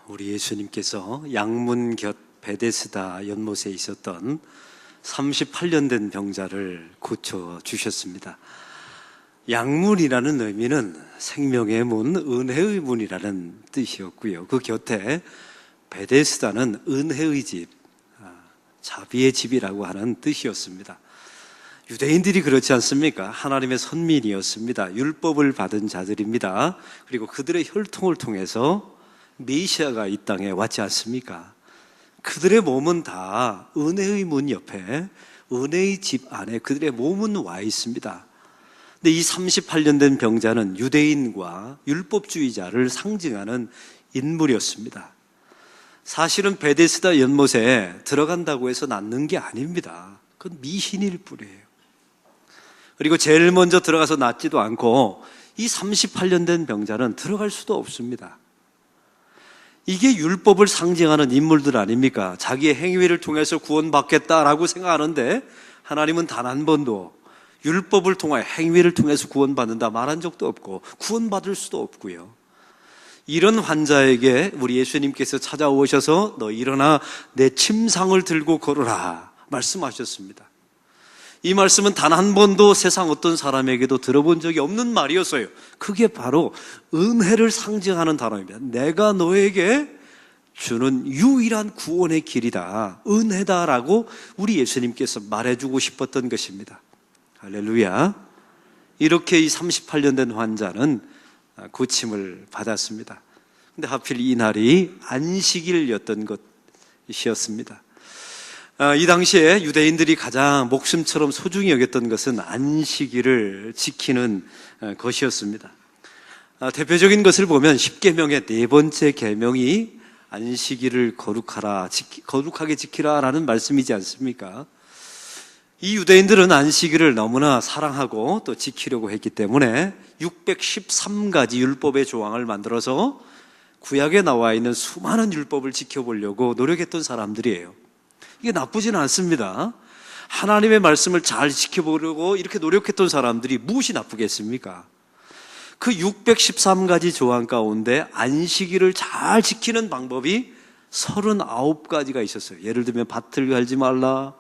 우리 예수님께서 양문 곁 베데스다 연못에 있었던 38년 된 병자를 고쳐주셨습니다. 양문이라는 의미는 생명의 문, 은혜의 문이라는 뜻이었고요. 그 곁에 베데스다는 은혜의 집, 자비의 집이라고 하는 뜻이었습니다. 유대인들이 그렇지 않습니까? 하나님의 선민이었습니다. 율법을 받은 자들입니다. 그리고 그들의 혈통을 통해서 메시아가 이 땅에 왔지 않습니까? 그들의 몸은 다 은혜의 문 옆에, 은혜의 집 안에 그들의 몸은 와 있습니다. 근데 이 38년 된 병자는 유대인과 율법주의자를 상징하는 인물이었습니다. 사실은 베데스다 연못에 들어간다고 해서 낫는 게 아닙니다. 그건 미신일 뿐이에요. 그리고 제일 먼저 들어가서 낫지도 않고 이 38년 된 병자는 들어갈 수도 없습니다. 이게 율법을 상징하는 인물들 아닙니까? 자기의 행위를 통해서 구원받겠다라고 생각하는데 하나님은 단 한 번도 율법을 통하여 행위를 통해서 구원받는다 말한 적도 없고 구원받을 수도 없고요. 이런 환자에게 우리 예수님께서 찾아오셔서 너 일어나 내 침상을 들고 걸어라 말씀하셨습니다. 이 말씀은 단 한 번도 세상 어떤 사람에게도 들어본 적이 없는 말이었어요. 그게 바로 은혜를 상징하는 단어입니다. 내가 너에게 주는 유일한 구원의 길이다, 은혜다라고 우리 예수님께서 말해주고 싶었던 것입니다. 할렐루야. 이렇게 이 38년 된 환자는 고침을 받았습니다. 근데 하필 이 날이 안식일이었던 것이었습니다. 이 당시에 유대인들이 가장 목숨처럼 소중히 여겼던 것은 안식일을 지키는 것이었습니다. 대표적인 것을 보면 10계명의 네 번째 계명이 안식일을 거룩하게 지키라라는 말씀이지 않습니까? 이 유대인들은 안식일을 너무나 사랑하고 또 지키려고 했기 때문에 613가지 율법의 조항을 만들어서 구약에 나와 있는 수많은 율법을 지켜보려고 노력했던 사람들이에요. 이게 나쁘지는 않습니다. 하나님의 말씀을 잘 지켜보려고 이렇게 노력했던 사람들이 무엇이 나쁘겠습니까? 그 613가지 조항 가운데 안식일을 잘 지키는 방법이 39가지가 있었어요. 예를 들면 밭을 갈지 말라,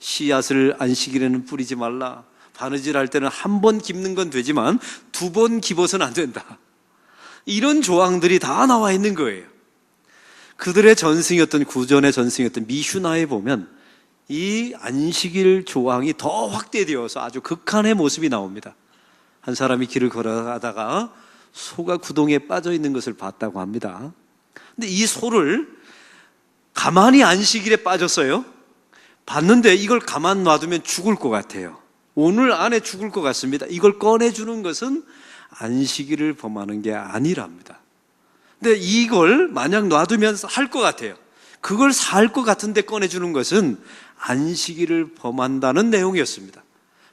씨앗을 안식일에는 뿌리지 말라, 바느질 할 때는 한 번 깁는 건 되지만 2번 깁어서는 안 된다. 이런 조항들이 다 나와 있는 거예요. 그들의 전승이었던, 구전의 전승이었던 미슈나에 보면 이 안식일 조항이 더 확대되어서 아주 극한의 모습이 나옵니다. 한 사람이 길을 걸어가다가 소가 구덩이에 빠져 있는 것을 봤다고 합니다. 근데 이 소를 가만히 안식일에 빠졌어요. 봤는데 이걸 가만 놔두면 죽을 것 같아요. 오늘 안에 죽을 것 같습니다. 이걸 꺼내주는 것은 안식일을 범하는 게 아니랍니다. 근데 이걸 만약 놔두면 할 것 같아요. 그걸 살 것 같은데 꺼내주는 것은 안식일을 범한다는 내용이었습니다.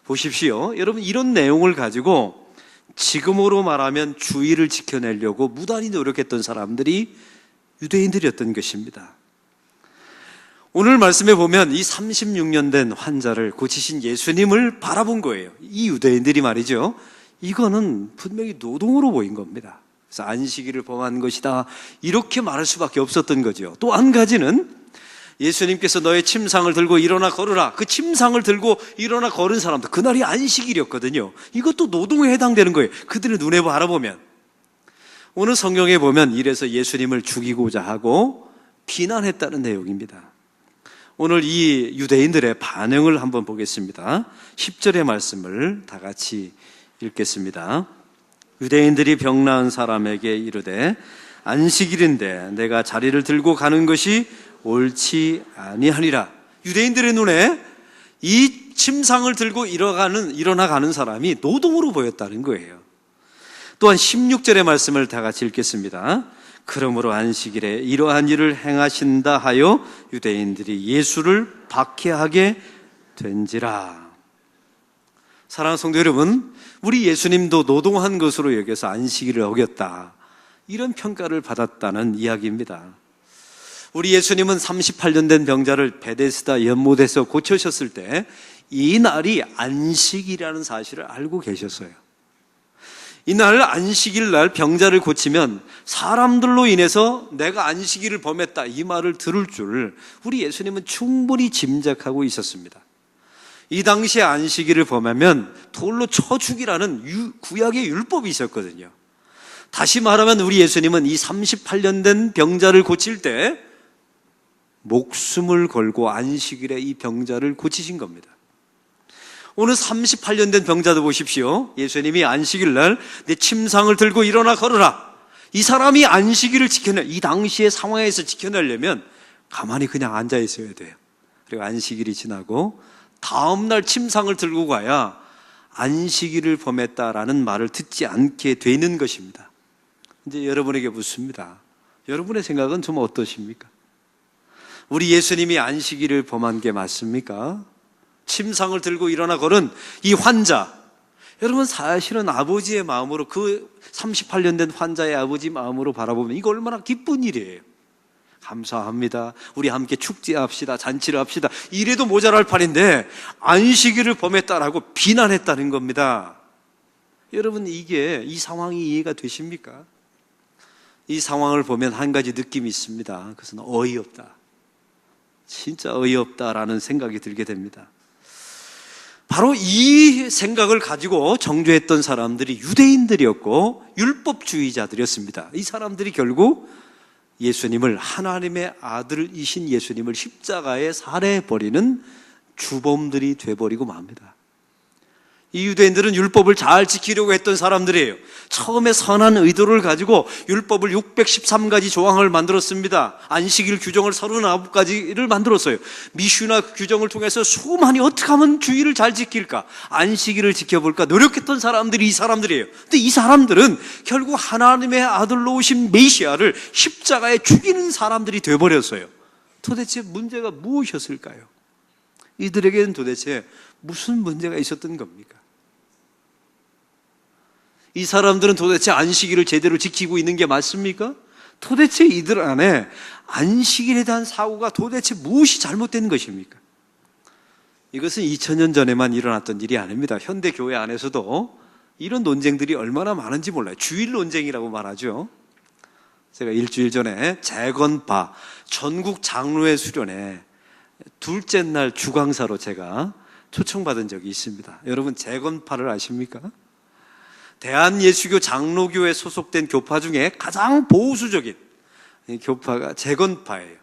보십시오. 여러분, 이런 내용을 가지고 지금으로 말하면 주의를 지켜내려고 무단히 노력했던 사람들이 유대인들이었던 것입니다. 오늘 말씀에 보면 이 36년 된 환자를 고치신 예수님을 바라본 거예요. 이 유대인들이 말이죠. 이거는 분명히 노동으로 보인 겁니다. 그래서 안식일을 범한 것이다, 이렇게 말할 수밖에 없었던 거죠. 또 한 가지는 예수님께서 너의 침상을 들고 일어나 걸으라, 그 침상을 들고 일어나 걸은 사람도 그날이 안식일이었거든요. 이것도 노동에 해당되는 거예요. 그들의 눈에 바라보면. 오늘 성경에 보면 이래서 예수님을 죽이고자 하고 비난했다는 내용입니다. 오늘 이 유대인들의 반응을 한번 보겠습니다. 10절의 말씀을 다 같이 읽겠습니다. 유대인들이 병 나은 사람에게 이르되 안식일인데 내가 자리를 들고 가는 것이 옳지 아니하니라. 유대인들의 눈에 이 침상을 들고 일어나 가는 사람이 노동으로 보였다는 거예요. 또한 16절의 말씀을 다 같이 읽겠습니다. 그러므로 안식일에 이러한 일을 행하신다 하여 유대인들이 예수를 박해하게 된지라. 사랑하는 성도 여러분, 우리 예수님도 노동한 것으로 여겨서 안식일을 어겼다, 이런 평가를 받았다는 이야기입니다. 우리 예수님은 38년 된 병자를 베데스다 연못에서 고쳐셨을 때 이 날이 안식이라는 사실을 알고 계셨어요. 이날 안식일 날 병자를 고치면 사람들로 인해서 내가 안식일을 범했다 이 말을 들을 줄 우리 예수님은 충분히 짐작하고 있었습니다. 이 당시에 안식일을 범하면 돌로 쳐 죽이라는 구약의 율법이 있었거든요. 다시 말하면 우리 예수님은 이 38년 된 병자를 고칠 때 목숨을 걸고 안식일에 이 병자를 고치신 겁니다. 오늘 38년 된 병자도 보십시오. 예수님이 안식일 날 내 침상을 들고 일어나 걸어라. 이 사람이 안식일을 이 당시의 상황에서 지켜내려면 가만히 그냥 앉아 있어야 돼요. 그리고 안식일이 지나고 다음날 침상을 들고 가야 안식일을 범했다라는 말을 듣지 않게 되는 것입니다. 이제 여러분에게 묻습니다. 여러분의 생각은 좀 어떠십니까? 우리 예수님이 안식일을 범한 게 맞습니까? 침상을 들고 일어나 걸은 이 환자, 여러분 사실은 아버지의 마음으로 그 38년 된 환자의 아버지 마음으로 바라보면 이거 얼마나 기쁜 일이에요. 감사합니다. 우리 함께 축제합시다. 잔치를 합시다. 이래도 모자랄 판인데 안식일을 범했다라고 비난했다는 겁니다. 여러분 이 상황이 이해가 되십니까? 이 상황을 보면 한 가지 느낌이 있습니다. 그것은 어이없다. 진짜 어이없다라는 생각이 들게 됩니다. 바로 이 생각을 가지고 정죄했던 사람들이 유대인들이었고 율법주의자들이었습니다. 이 사람들이 결국 예수님을, 하나님의 아들이신 예수님을 십자가에 살해해버리는 주범들이 돼버리고 맙니다. 이 유대인들은 율법을 잘 지키려고 했던 사람들이에요. 처음에 선한 의도를 가지고 율법을 613가지 조항을 만들었습니다. 안식일 규정을 39가지를 만들었어요. 미슈나 규정을 통해서 수많이 어떻게 하면 주의를 잘 지킬까, 안식일을 지켜볼까 노력했던 사람들이 이 사람들이에요. 근데 이 사람들은 결국 하나님의 아들로 오신 메시아를 십자가에 죽이는 사람들이 돼버렸어요. 도대체 문제가 무엇이었을까요? 이들에게는 도대체 무슨 문제가 있었던 겁니까? 이 사람들은 도대체 안식일을 제대로 지키고 있는 게 맞습니까? 도대체 이들 안에 안식일에 대한 사고가 도대체 무엇이 잘못된 것입니까? 이것은 2000년 전에만 일어났던 일이 아닙니다. 현대 교회 안에서도 이런 논쟁들이 얼마나 많은지 몰라요. 주일 논쟁이라고 말하죠. 제가 일주일 전에 재건파 전국 장로회 수련회 둘째 날 주강사로 제가 초청받은 적이 있습니다. 여러분 재건파를 아십니까? 대한예수교 장로교에 소속된 교파 중에 가장 보수적인 교파가 재건파예요.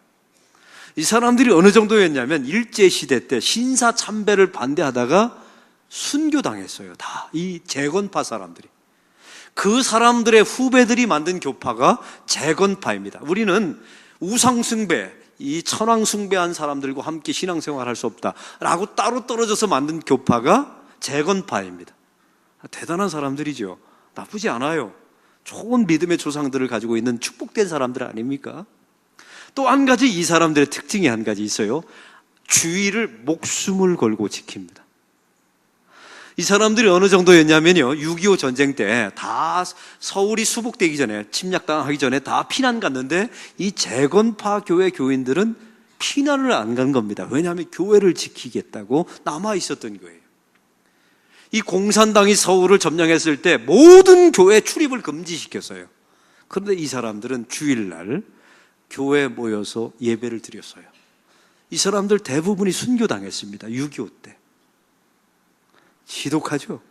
이 사람들이 어느 정도였냐면 일제시대 때 신사참배를 반대하다가 순교당했어요. 다 이 재건파 사람들이. 그 사람들의 후배들이 만든 교파가 재건파입니다. 우리는 우상숭배, 이 천왕숭배한 사람들과 함께 신앙생활할 수 없다라고 따로 떨어져서 만든 교파가 재건파입니다. 대단한 사람들이죠. 나쁘지 않아요. 좋은 믿음의 조상들을 가지고 있는 축복된 사람들 아닙니까? 또 한 가지 이 사람들의 특징이 한 가지 있어요. 주의를 목숨을 걸고 지킵니다. 이 사람들이 어느 정도였냐면요, 6.25 전쟁 때 다 서울이 수복되기 전에, 침략당하기 전에 다 피난 갔는데 이 재건파 교회 교인들은 피난을 안 간 겁니다. 왜냐하면 교회를 지키겠다고 남아 있었던 거예요. 이 공산당이 서울을 점령했을 때 모든 교회 출입을 금지시켰어요. 그런데 이 사람들은 주일날 교회에 모여서 예배를 드렸어요. 이 사람들 대부분이 순교당했습니다. 6.25 때. 지독하죠?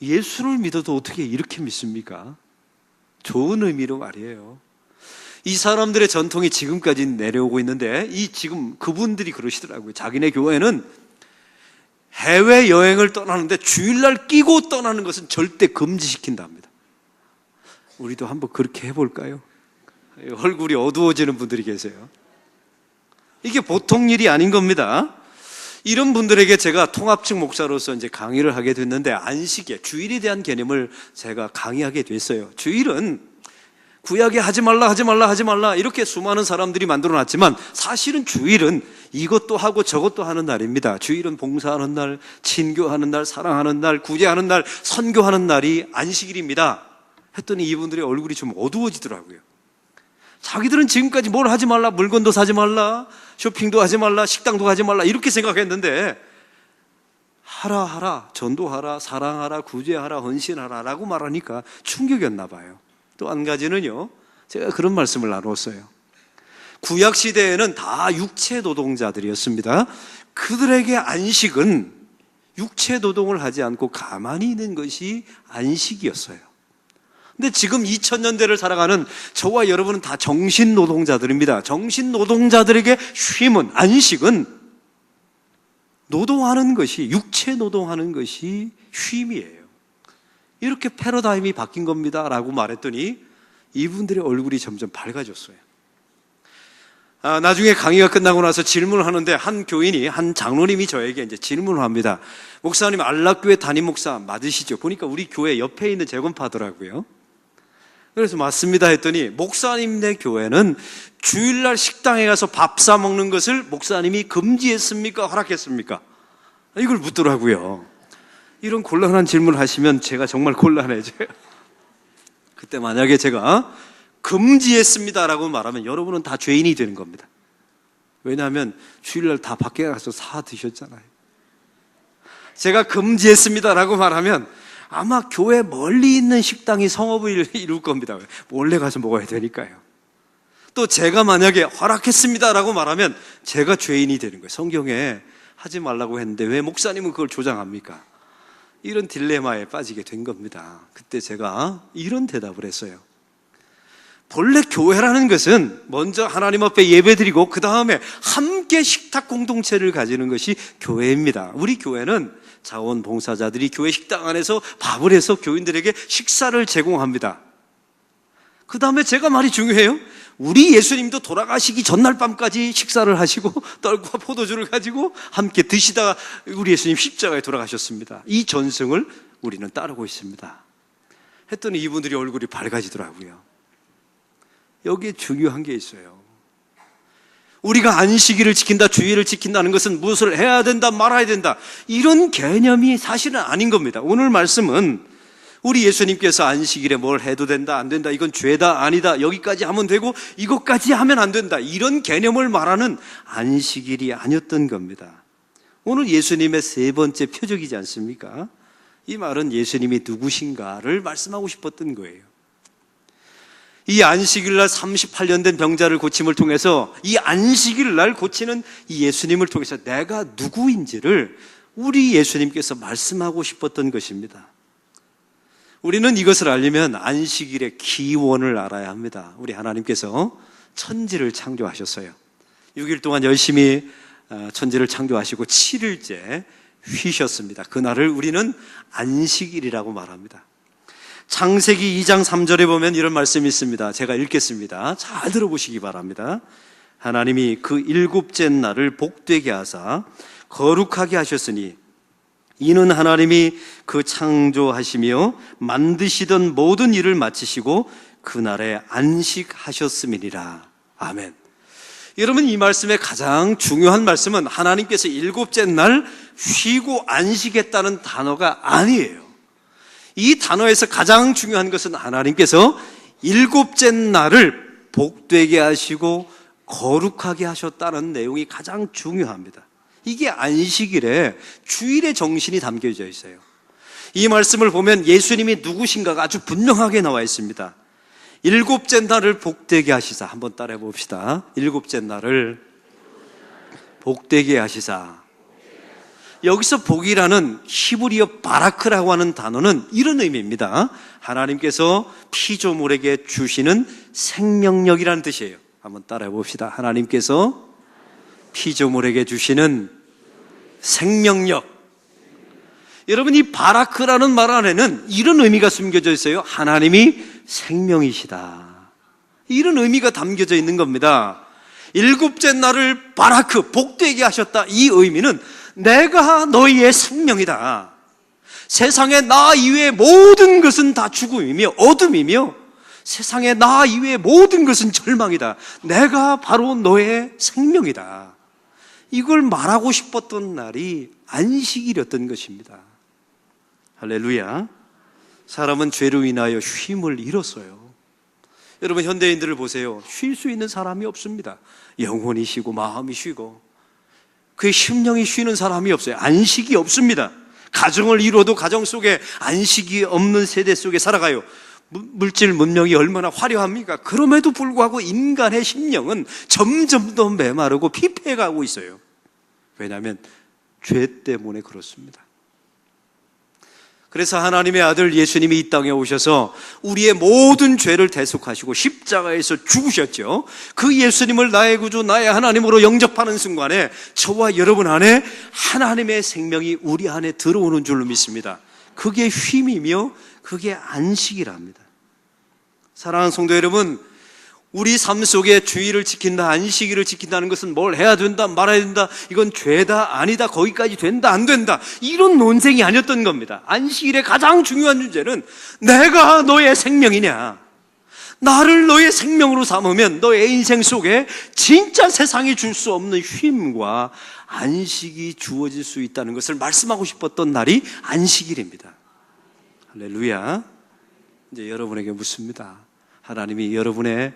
예수를 믿어도 어떻게 이렇게 믿습니까? 좋은 의미로 말이에요. 이 사람들의 전통이 지금까지 내려오고 있는데 지금 그분들이 그러시더라고요. 자기네 교회는 해외여행을 떠나는데 주일날 끼고 떠나는 것은 절대 금지시킨답니다. 우리도 한번 그렇게 해볼까요? 얼굴이 어두워지는 분들이 계세요. 이게 보통 일이 아닌 겁니다. 이런 분들에게 제가 통합측 목사로서 이제 강의를 하게 됐는데, 안식에 주일에 대한 개념을 제가 강의하게 됐어요. 주일은 구약에 하지 말라 이렇게 수많은 사람들이 만들어 놨지만 사실은 주일은 이것도 하고 저것도 하는 날입니다. 주일은 봉사하는 날, 친교하는 날, 사랑하는 날, 구제하는 날, 선교하는 날이 안식일입니다. 했더니 이분들의 얼굴이 좀 어두워지더라고요. 자기들은 지금까지 뭘 하지 말라, 물건도 사지 말라, 쇼핑도 하지 말라, 식당도 가지 말라 이렇게 생각했는데 하라, 전도하라, 사랑하라, 구제하라, 헌신하라 라고 말하니까 충격이었나 봐요. 또 한 가지는요, 제가 그런 말씀을 나눴어요. 구약시대에는 다 육체 노동자들이었습니다. 그들에게 안식은 육체 노동을 하지 않고 가만히 있는 것이 안식이었어요. 근데 지금 2000년대를 살아가는 저와 여러분은 다 정신 노동자들입니다. 정신 노동자들에게 쉼은, 안식은 노동하는 것이, 육체 노동하는 것이 쉼이에요. 이렇게 패러다임이 바뀐 겁니다 라고 말했더니 이분들의 얼굴이 점점 밝아졌어요. 나중에 강의가 끝나고 나서 질문을 하는데 한 교인이, 한 장로님이 저에게 이제 질문을 합니다. 목사님, 안락교회 담임 목사 맞으시죠? 보니까 우리 교회 옆에 있는 재건파더라고요. 그래서 맞습니다 했더니, 목사님네 교회는 주일날 식당에 가서 밥 사 먹는 것을 목사님이 금지했습니까? 허락했습니까? 이걸 묻더라고요. 이런 곤란한 질문을 하시면 제가 정말 곤란해져요. 그때 만약에 제가 금지했습니다라고 말하면 여러분은 다 죄인이 되는 겁니다. 왜냐하면 주일날 다 밖에 가서 사 드셨잖아요. 제가 금지했습니다라고 말하면 아마 교회 멀리 있는 식당이 성업을 이룰 겁니다. 몰래 가서 먹어야 되니까요. 또 제가 만약에 허락했습니다라고 말하면 제가 죄인이 되는 거예요. 성경에 하지 말라고 했는데 왜 목사님은 그걸 조장합니까? 이런 딜레마에 빠지게 된 겁니다. 그때 제가 이런 대답을 했어요. 본래 교회라는 것은 먼저 하나님 앞에 예배드리고 그 다음에 함께 식탁 공동체를 가지는 것이 교회입니다. 우리 교회는 자원봉사자들이 교회 식당 안에서 밥을 해서 교인들에게 식사를 제공합니다. 그 다음에 제가 말이 중요해요. 우리 예수님도 돌아가시기 전날 밤까지 식사를 하시고 떡과 포도주를 가지고 함께 드시다가 우리 예수님 십자가에 돌아가셨습니다. 이 전승을 우리는 따르고 있습니다. 했더니 이분들이 얼굴이 밝아지더라고요. 여기에 중요한 게 있어요. 우리가 안식일을 지킨다, 주일을 지킨다는 것은 무엇을 해야 된다, 말아야 된다, 이런 개념이 사실은 아닌 겁니다. 오늘 말씀은 우리 예수님께서 안식일에 뭘 해도 된다, 안 된다, 이건 죄다, 아니다, 여기까지 하면 되고 이것까지 하면 안 된다, 이런 개념을 말하는 안식일이 아니었던 겁니다. 오늘 예수님의 세 번째 표적이지 않습니까? 이 말은 예수님이 누구신가를 말씀하고 싶었던 거예요. 이 안식일날 38년 된 병자를 고침을 통해서, 이 안식일날 고치는 이 예수님을 통해서 내가 누구인지를 우리 예수님께서 말씀하고 싶었던 것입니다. 우리는 이것을 알려면 안식일의 기원을 알아야 합니다. 우리 하나님께서 천지를 창조하셨어요. 6일 동안 열심히 천지를 창조하시고 7일째 쉬셨습니다. 그날을 우리는 안식일이라고 말합니다. 창세기 2장 3절에 보면 이런 말씀이 있습니다. 제가 읽겠습니다. 잘 들어보시기 바랍니다. 하나님이 그 일곱째 날을 복되게 하사 거룩하게 하셨으니 이는 하나님이 그 창조하시며 만드시던 모든 일을 마치시고 그날에 안식하셨음이니라. 아멘. 여러분, 이 말씀의 가장 중요한 말씀은 하나님께서 일곱째 날 쉬고 안식했다는 단어가 아니에요. 이 단어에서 가장 중요한 것은 하나님께서 일곱째 날을 복되게 하시고 거룩하게 하셨다는 내용이 가장 중요합니다. 이게 안식일에 주일의 정신이 담겨져 있어요. 이 말씀을 보면 예수님이 누구신가가 아주 분명하게 나와 있습니다. 일곱째 날을 복되게 하시사. 한번 따라해 봅시다. 일곱째 날을 복되게 하시사. 여기서 복이라는 히브리어 바라크라고 하는 단어는 이런 의미입니다. 하나님께서 피조물에게 주시는 생명력이라는 뜻이에요. 한번 따라해 봅시다. 하나님께서 피조물에게 주시는 생명력. 여러분, 이 바라크라는 말 안에는 이런 의미가 숨겨져 있어요. 하나님이 생명이시다, 이런 의미가 담겨져 있는 겁니다. 일곱째 날을 바라크, 복되게 하셨다. 이 의미는 내가 너희의 생명이다. 세상에 나 이외의 모든 것은 다 죽음이며 어둠이며 세상에 나 이외의 모든 것은 절망이다. 내가 바로 너의 생명이다. 이걸 말하고 싶었던 날이 안식일이었던 것입니다. 할렐루야. 사람은 죄로 인하여 쉼을 잃었어요. 여러분, 현대인들을 보세요. 쉴 수 있는 사람이 없습니다. 영혼이 쉬고 마음이 쉬고 그의 심령이 쉬는 사람이 없어요. 안식이 없습니다. 가정을 이루어도 가정 속에 안식이 없는 세대 속에 살아가요. 물질 문명이 얼마나 화려합니까? 그럼에도 불구하고 인간의 심령은 점점 더 메마르고 피폐해가고 있어요. 왜냐하면 죄 때문에 그렇습니다. 그래서 하나님의 아들 예수님이 이 땅에 오셔서 우리의 모든 죄를 대속하시고 십자가에서 죽으셨죠. 그 예수님을 나의 구주, 나의 하나님으로 영접하는 순간에 저와 여러분 안에 하나님의 생명이 우리 안에 들어오는 줄로 믿습니다. 그게 쉼이며 그게 안식이랍니다. 사랑하는 성도 여러분, 우리 삶 속에 주의를 지킨다, 안식일을 지킨다는 것은 뭘 해야 된다, 말아야 된다, 이건 죄다, 아니다, 거기까지 된다, 안 된다, 이런 논쟁이 아니었던 겁니다. 안식일의 가장 중요한 문제는 내가 너의 생명이냐, 나를 너의 생명으로 삼으면 너의 인생 속에 진짜 세상이 줄 수 없는 쉼과 안식이 주어질 수 있다는 것을 말씀하고 싶었던 날이 안식일입니다. 할렐루야. 이제 여러분에게 묻습니다. 하나님이 여러분의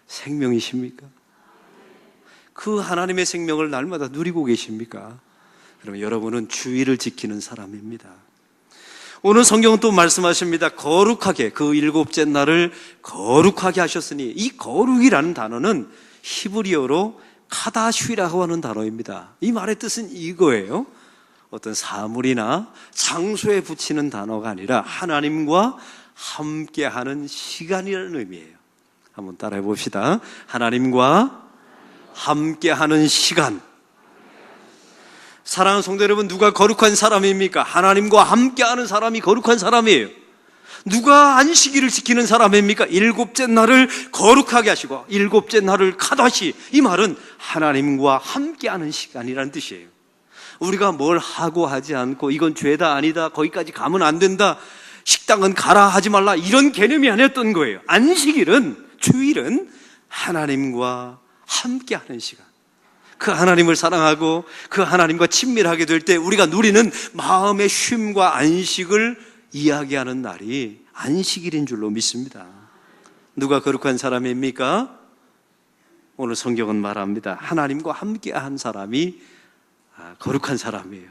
생명이십니까? 그 하나님의 생명을 날마다 누리고 계십니까? 그러면 여러분은 주의를 지키는 사람입니다. 오늘 성경은 또 말씀하십니다. 거룩하게, 그 일곱째 날을 거룩하게 하셨으니, 이 거룩이라는 단어는 히브리어로 카다쉬라고 하는 단어입니다. 이 말의 뜻은 이거예요. 어떤 사물이나 장소에 붙이는 단어가 아니라 하나님과 함께하는 시간이라는 의미예요. 한번 따라해 봅시다. 하나님과 함께하는 시간. 사랑하는 성도 여러분, 누가 거룩한 사람입니까? 하나님과 함께하는 사람이 거룩한 사람이에요. 누가 안식일을 지키는 사람입니까? 일곱째 날을 거룩하게 하시고 일곱째 날을 카다시. 이 말은 하나님과 함께하는 시간이라는 뜻이에요. 우리가 뭘 하고 하지 않고 이건 죄다, 아니다, 거기까지 가면 안 된다, 식당은 가라, 하지 말라, 이런 개념이 아니었던 거예요. 안식일은, 주일은 하나님과 함께하는 시간. 그 하나님을 사랑하고 그 하나님과 친밀하게 될 때 우리가 누리는 마음의 쉼과 안식을 이야기하는 날이 안식일인 줄로 믿습니다. 누가 거룩한 사람입니까? 오늘 성경은 말합니다. 하나님과 함께한 사람이 거룩한 사람이에요.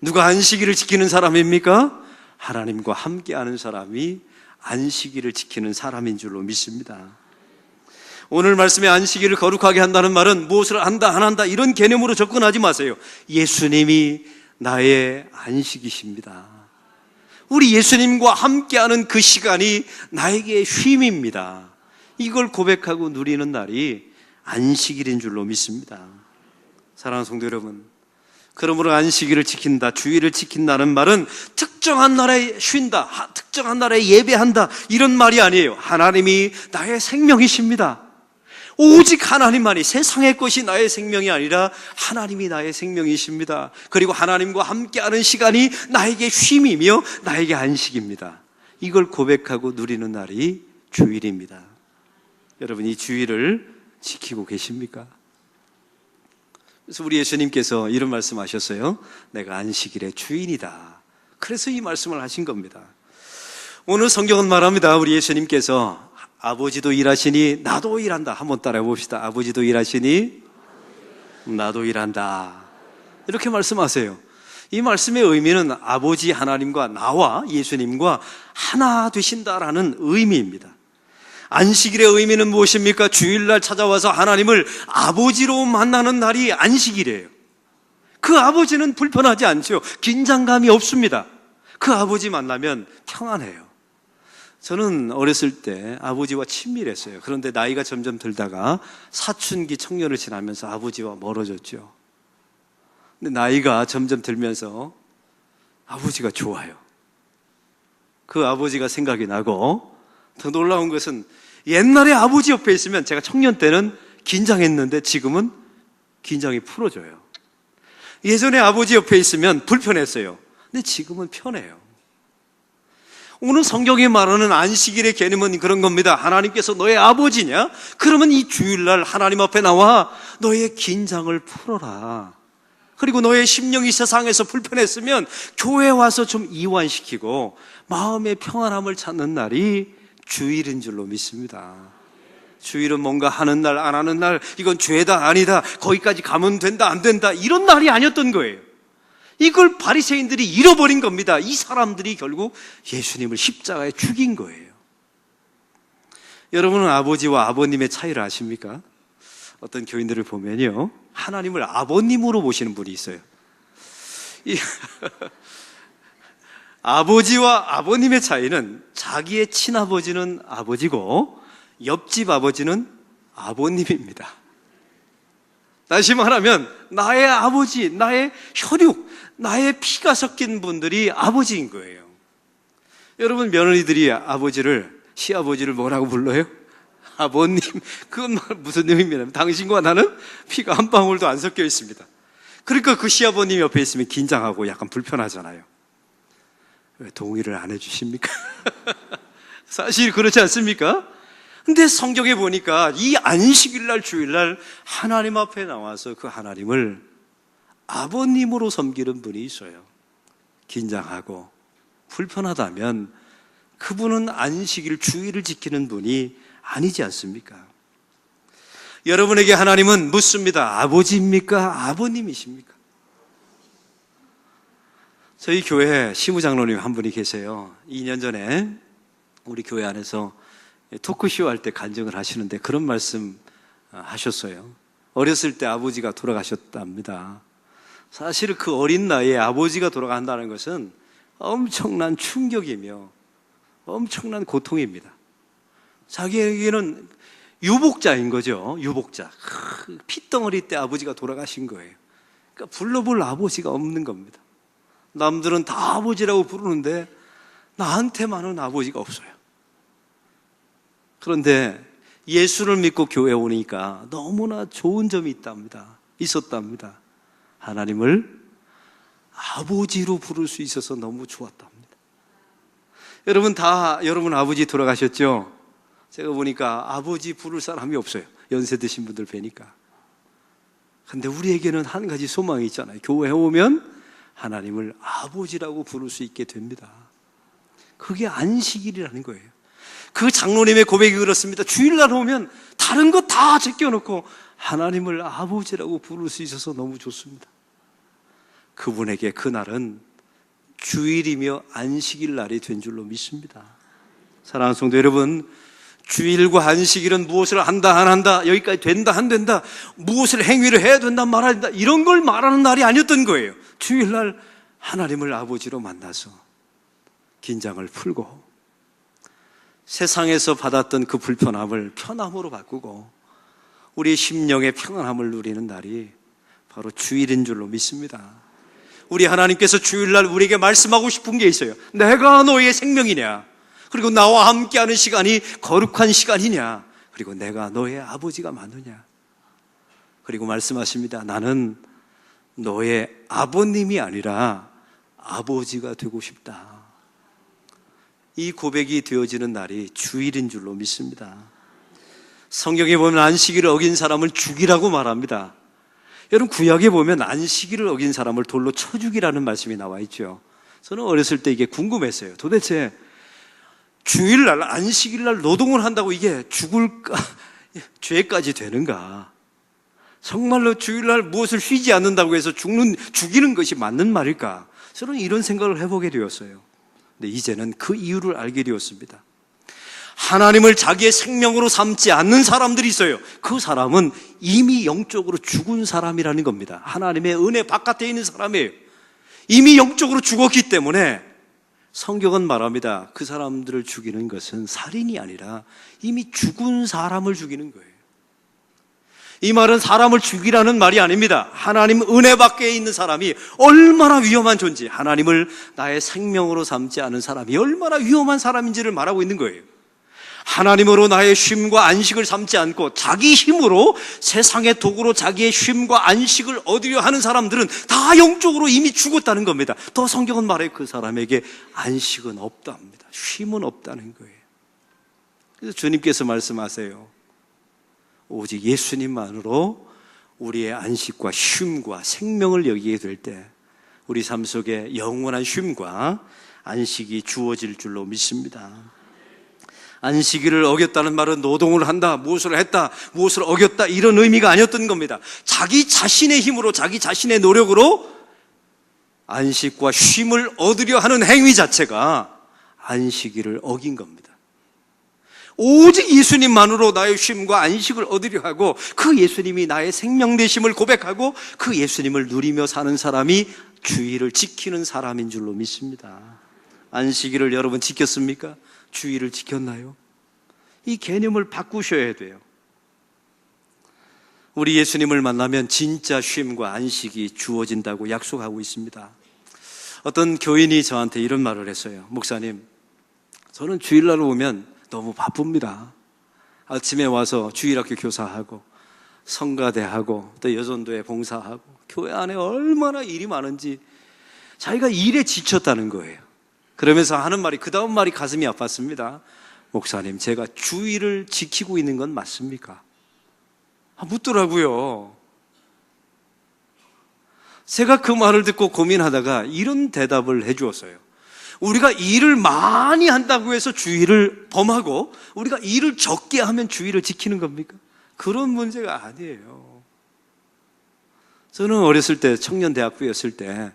누가 안식일을 지키는 사람입니까? 하나님과 함께하는 사람이 안식일을 지키는 사람인 줄로 믿습니다. 오늘 말씀에 안식일을 거룩하게 한다는 말은 무엇을 한다, 안 한다, 이런 개념으로 접근하지 마세요. 예수님이 나의 안식이십니다. 우리 예수님과 함께하는 그 시간이 나에게 쉼입니다. 이걸 고백하고 누리는 날이 안식일인 줄로 믿습니다. 사랑하는 성도 여러분, 그러므로 안식일을 지킨다, 주일을 지킨다는 말은 특정한 날에 쉰다, 특정한 날에 예배한다, 이런 말이 아니에요. 하나님이 나의 생명이십니다. 오직 하나님만이, 세상의 것이 나의 생명이 아니라 하나님이 나의 생명이십니다. 그리고 하나님과 함께하는 시간이 나에게 쉼이며 나에게 안식입니다. 이걸 고백하고 누리는 날이 주일입니다. 여러분, 이 주일을 지키고 계십니까? 그래서 우리 예수님께서 이런 말씀하셨어요. 내가 안식일의 주인이다. 그래서 이 말씀을 하신 겁니다. 오늘 성경은 말합니다. 우리 예수님께서 아버지도 일하시니 나도 일한다. 한번 따라해 봅시다. 아버지도 일하시니 나도 일한다. 이렇게 말씀하세요. 이 말씀의 의미는 아버지 하나님과 나와 예수님과 하나 되신다라는 의미입니다. 안식일의 의미는 무엇입니까? 주일날 찾아와서 하나님을 아버지로 만나는 날이 안식일이에요. 그 아버지는 불편하지 않죠. 긴장감이 없습니다. 그 아버지 만나면 평안해요. 저는 어렸을 때 아버지와 친밀했어요. 그런데 나이가 점점 들다가 사춘기 청년을 지나면서 아버지와 멀어졌죠. 근데 나이가 점점 들면서 아버지가 좋아요. 그 아버지가 생각이 나고, 더 놀라운 것은 옛날에 아버지 옆에 있으면, 제가 청년 때는 긴장했는데 지금은 긴장이 풀어져요. 예전에 아버지 옆에 있으면 불편했어요. 근데 지금은 편해요. 오늘 성경이 말하는 안식일의 개념은 그런 겁니다. 하나님께서 너의 아버지냐? 그러면 이 주일날 하나님 앞에 나와 너의 긴장을 풀어라. 그리고 너의 심령이 세상에서 불편했으면 교회에 와서 좀 이완시키고 마음의 평안함을 찾는 날이 주일인 줄로 믿습니다. 주일은 뭔가 하는 날, 안 하는 날, 이건 죄다, 아니다, 거기까지 가면 된다, 안 된다, 이런 날이 아니었던 거예요. 이걸 바리새인들이 잃어버린 겁니다. 이 사람들이 결국 예수님을 십자가에 죽인 거예요. 여러분은 아버지와 아버님의 차이를 아십니까? 어떤 교인들을 보면요, 하나님을 아버님으로 보시는 분이 있어요. 아버지와 아버님의 차이는 자기의 친아버지는 아버지고 옆집 아버지는 아버님입니다. 다시 말하면 나의 아버지, 나의 혈육, 나의 피가 섞인 분들이 아버지인 거예요. 여러분, 며느리들이 아버지를, 시아버지를 뭐라고 불러요? 아버님. 그건 무슨 의미냐면 당신과 나는 피가 한 방울도 안 섞여 있습니다. 그러니까 그 시아버님 옆에 있으면 긴장하고 약간 불편하잖아요. 왜 동의를 안 해주십니까? 사실 그렇지 않습니까? 근데 성경에 보니까 이 안식일날, 주일날 하나님 앞에 나와서 그 하나님을 아버님으로 섬기는 분이 있어요. 긴장하고 불편하다면 그분은 안식일, 주일을 지키는 분이 아니지 않습니까? 여러분에게 하나님은 묻습니다. 아버지입니까? 아버님이십니까? 저희 교회에 시무장로님 한 분이 계세요. 2년 전에 우리 교회 안에서 토크쇼 할 때 간증을 하시는데 그런 말씀 하셨어요. 어렸을 때 아버지가 돌아가셨답니다. 사실 그 어린 나이에 아버지가 돌아간다는 것은 엄청난 충격이며 엄청난 고통입니다. 자기에게는 유복자인 거죠. 유복자. 핏덩어리 때 아버지가 돌아가신 거예요. 그러니까 불러볼 아버지가 없는 겁니다. 남들은 다 아버지라고 부르는데 나한테만은 아버지가 없어요. 그런데 예수를 믿고 교회에 오니까 너무나 좋은 점이 있었답니다. 하나님을 아버지로 부를 수 있어서 너무 좋았답니다. 여러분 아버지 돌아가셨죠? 제가 보니까 아버지 부를 사람이 없어요. 연세 드신 분들 뵈니까. 근데 우리에게는 한 가지 소망이 있잖아요. 교회에 오면 하나님을 아버지라고 부를 수 있게 됩니다. 그게 안식일이라는 거예요. 그 장로님의 고백이 그렇습니다. 주일날 오면 다른 거 다 제껴놓고 하나님을 아버지라고 부를 수 있어서 너무 좋습니다. 그분에게 그날은 주일이며 안식일 날이 된 줄로 믿습니다. 사랑하는 성도 여러분, 주일과 안식일은 무엇을 한다 안 한다, 여기까지 된다 안 된다, 무엇을 행위를 해야 된다 말아야 된다, 이런 걸 말하는 날이 아니었던 거예요. 주일날 하나님을 아버지로 만나서 긴장을 풀고 세상에서 받았던 그 불편함을 편함으로 바꾸고 우리의 심령의 평안함을 누리는 날이 바로 주일인 줄로 믿습니다. 우리 하나님께서 주일날 우리에게 말씀하고 싶은 게 있어요. 내가 너의 생명이냐, 그리고 나와 함께하는 시간이 거룩한 시간이냐, 그리고 내가 너의 아버지가 맞느냐. 그리고 말씀하십니다. 나는 너의 아버님이 아니라 아버지가 되고 싶다. 이 고백이 되어지는 날이 주일인 줄로 믿습니다. 성경에 보면 안식일을 어긴 사람을 죽이라고 말합니다. 여러분, 구약에 보면 안식일을 어긴 사람을 돌로 쳐 죽이라는 말씀이 나와 있죠. 저는 어렸을 때 이게 궁금했어요. 도대체 주일날, 안식일날 노동을 한다고 이게 죽을까, 죄까지 되는가? 정말로 주일날 무엇을 쉬지 않는다고 해서 죽이는 것이 맞는 말일까? 저는 이런 생각을 해보게 되었어요. 근데 이제는 그 이유를 알게 되었습니다. 하나님을 자기의 생명으로 삼지 않는 사람들이 있어요. 그 사람은 이미 영적으로 죽은 사람이라는 겁니다. 하나님의 은혜 바깥에 있는 사람이에요. 이미 영적으로 죽었기 때문에 성경은 말합니다. 그 사람들을 죽이는 것은 살인이 아니라 이미 죽은 사람을 죽이는 거예요. 이 말은 사람을 죽이라는 말이 아닙니다. 하나님 은혜 밖에 있는 사람이 얼마나 위험한 존재, 하나님을 나의 생명으로 삼지 않은 사람이 얼마나 위험한 사람인지를 말하고 있는 거예요. 하나님으로 나의 쉼과 안식을 삼지 않고 자기 힘으로 세상의 도구로 자기의 쉼과 안식을 얻으려 하는 사람들은 다 영적으로 이미 죽었다는 겁니다. 더 성경은 말해 그 사람에게 안식은 없답니다. 쉼은 없다는 거예요. 그래서 주님께서 말씀하세요. 오직 예수님만으로 우리의 안식과 쉼과 생명을 여기게 될 때 우리 삶 속에 영원한 쉼과 안식이 주어질 줄로 믿습니다. 안식일을 어겼다는 말은 노동을 한다, 무엇을 했다, 무엇을 어겼다 이런 의미가 아니었던 겁니다. 자기 자신의 힘으로, 자기 자신의 노력으로 안식과 쉼을 얻으려 하는 행위 자체가 안식일을 어긴 겁니다. 오직 예수님만으로 나의 쉼과 안식을 얻으려 하고 그 예수님이 나의 생명 되심을 고백하고 그 예수님을 누리며 사는 사람이 주일을 지키는 사람인 줄로 믿습니다. 안식일을 여러분 지켰습니까? 주일을 지켰나요? 이 개념을 바꾸셔야 돼요. 우리 예수님을 만나면 진짜 쉼과 안식이 주어진다고 약속하고 있습니다. 어떤 교인이 저한테 이런 말을 했어요. 목사님, 저는 주일날 오면 너무 바쁩니다. 아침에 와서 주일학교 교사하고 성가대하고 또 여전도에 봉사하고 교회 안에 얼마나 일이 많은지 자기가 일에 지쳤다는 거예요. 그러면서 하는 말이, 그 다음 말이 가슴이 아팠습니다. 목사님, 제가 주일을 지키고 있는 건 맞습니까? 묻더라고요. 제가 그 말을 듣고 고민하다가 이런 대답을 해주었어요. 우리가 일을 많이 한다고 해서 주일을 범하고 우리가 일을 적게 하면 주일을 지키는 겁니까? 그런 문제가 아니에요. 저는 어렸을 때, 청년대학부였을 때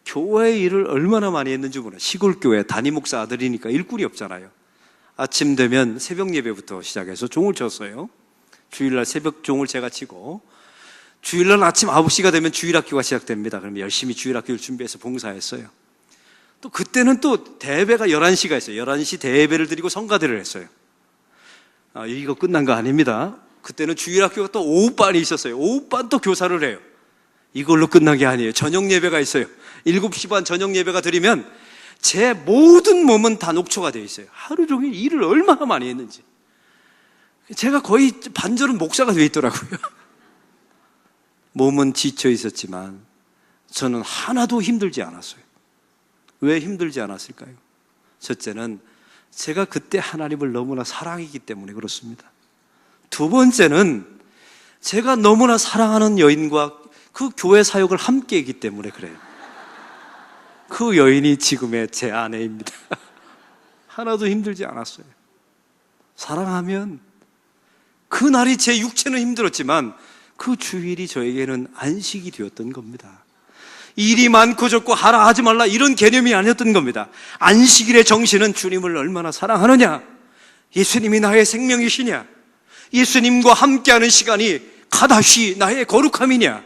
교회 일을 얼마나 많이 했는지 몰라요. 시골교회 담임목사 아들이니까 일꾼이 없잖아요. 아침 되면 새벽 예배부터 시작해서 종을 쳤어요. 주일날 새벽 종을 제가 치고, 주일날 아침 9시가 되면 주일학교가 시작됩니다. 그럼 열심히 주일학교를 준비해서 봉사했어요. 또 그때는 또 대회가 11시가 있어요. 11시 대회를 드리고 성가대를 했어요. 이거 끝난 거 아닙니다. 그때는 주일학교가 또 오후반이 있었어요. 오후반 또 교사를 해요. 이걸로 끝난 게 아니에요. 저녁 예배가 있어요. 7시 반 저녁 예배가 드리면 제 모든 몸은 다 녹초가 되어 있어요. 하루 종일 일을 얼마나 많이 했는지. 제가 거의 반절은 목사가 되어 있더라고요. 몸은 지쳐 있었지만 저는 하나도 힘들지 않았어요. 왜 힘들지 않았을까요? 첫째는 제가 그때 하나님을 너무나 사랑했기 때문에 그렇습니다. 두 번째는 제가 너무나 사랑하는 여인과 그 교회 사역을 함께 했기 때문에 그래요. 그 여인이 지금의 제 아내입니다. 하나도 힘들지 않았어요. 사랑하면 그날이 제 육체는 힘들었지만 그 주일이 저에게는 안식이 되었던 겁니다. 일이 많고 적고 하라 하지 말라 이런 개념이 아니었던 겁니다. 안식일의 정신은 주님을 얼마나 사랑하느냐, 예수님이 나의 생명이시냐, 예수님과 함께하는 시간이 가다시 나의 거룩함이냐,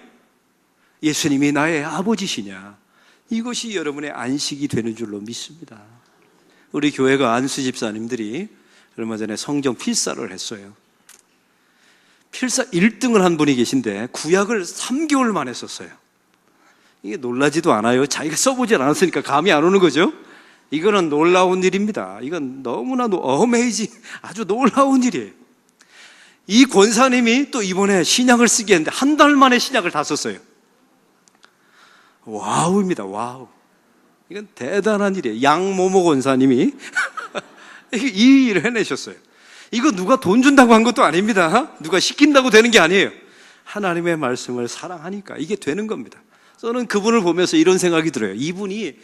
예수님이 나의 아버지시냐, 이것이 여러분의 안식이 되는 줄로 믿습니다. 우리 교회가 안수 집사님들이 얼마 전에 성경 필사를 했어요. 필사 1등을 한 분이 계신데 구약을 3개월 만에 썼어요. 이게 놀라지도 않아요. 자기가 써보질 않았으니까 감이 안 오는 거죠. 이거는 놀라운 일입니다. 이건 너무나도 어메이징, 아주 놀라운 일이에요. 이 권사님이 또 이번에 신약을 쓰게 했는데 한 달 만에 신약을 다 썼어요. 와우입니다. 와우. 이건 대단한 일이에요. 양모모 권사님이 이 일을 해내셨어요. 이거 누가 돈 준다고 한 것도 아닙니다. 누가 시킨다고 되는 게 아니에요. 하나님의 말씀을 사랑하니까 이게 되는 겁니다. 저는 그분을 보면서 이런 생각이 들어요. 이분이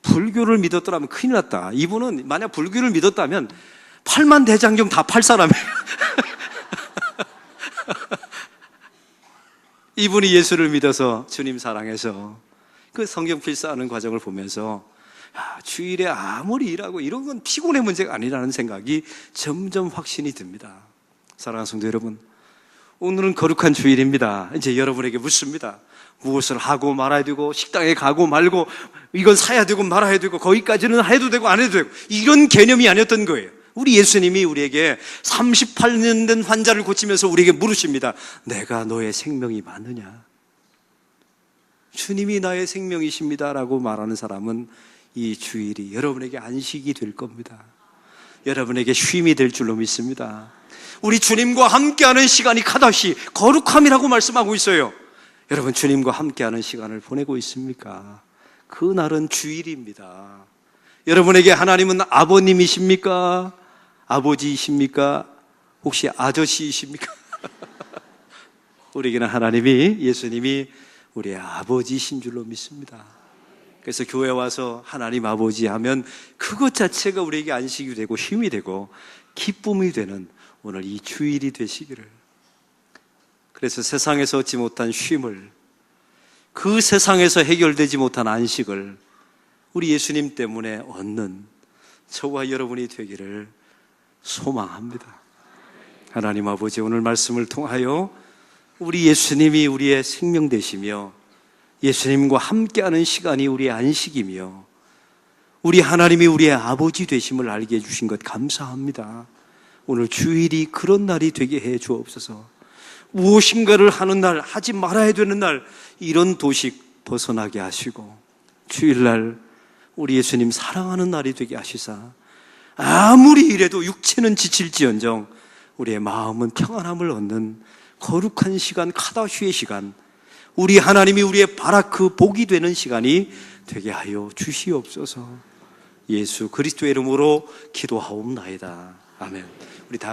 불교를 믿었더라면 큰일 났다. 이분은 만약 불교를 믿었다면 8만 대장경 다 팔 사람이에요. 이분이 예수를 믿어서 주님 사랑해서 그 성경 필사하는 과정을 보면서 주일에 아무리 일하고 이런 건 피곤의 문제가 아니라는 생각이 점점 확신이 듭니다. 사랑하는 성도 여러분, 오늘은 거룩한 주일입니다. 이제 여러분에게 묻습니다. 무엇을 하고 말아야 되고, 식당에 가고 말고, 이건 사야 되고 말아야 되고, 거기까지는 해도 되고 안 해도 되고, 이런 개념이 아니었던 거예요. 우리 예수님이 우리에게 38년 된 환자를 고치면서 우리에게 물으십니다. 내가 너의 생명이 맞느냐? 주님이 나의 생명이십니다 라고 말하는 사람은 이 주일이 여러분에게 안식이 될 겁니다. 여러분에게 쉼이 될 줄로 믿습니다. 우리 주님과 함께하는 시간이 카다시, 거룩함이라고 말씀하고 있어요. 여러분, 주님과 함께하는 시간을 보내고 있습니까? 그날은 주일입니다. 여러분에게 하나님은 아버님이십니까? 아버지이십니까? 혹시 아저씨이십니까? 우리에게는 하나님이, 예수님이 우리의 아버지이신 줄로 믿습니다. 그래서 교회 와서 하나님 아버지 하면 그것 자체가 우리에게 안식이 되고 힘이 되고 기쁨이 되는 오늘 이 주일이 되시기를. 그래서 세상에서 얻지 못한 쉼을, 그 세상에서 해결되지 못한 안식을 우리 예수님 때문에 얻는 저와 여러분이 되기를 소망합니다. 하나님 아버지, 오늘 말씀을 통하여 우리 예수님이 우리의 생명 되시며 예수님과 함께하는 시간이 우리의 안식이며 우리 하나님이 우리의 아버지 되심을 알게 해주신 것 감사합니다. 오늘 주일이 그런 날이 되게 해 주옵소서. 무엇인가를 하는 날, 하지 말아야 되는 날, 이런 도식 벗어나게 하시고 주일날 우리 예수님 사랑하는 날이 되게 하시사 아무리 이래도 육체는 지칠지언정 우리의 마음은 평안함을 얻는 거룩한 시간, 카다슈의 시간, 우리 하나님이 우리의 바라크 복이 되는 시간이 되게 하여 주시옵소서. 예수 그리스도의 이름으로 기도하옵나이다. 아멘. 우리 다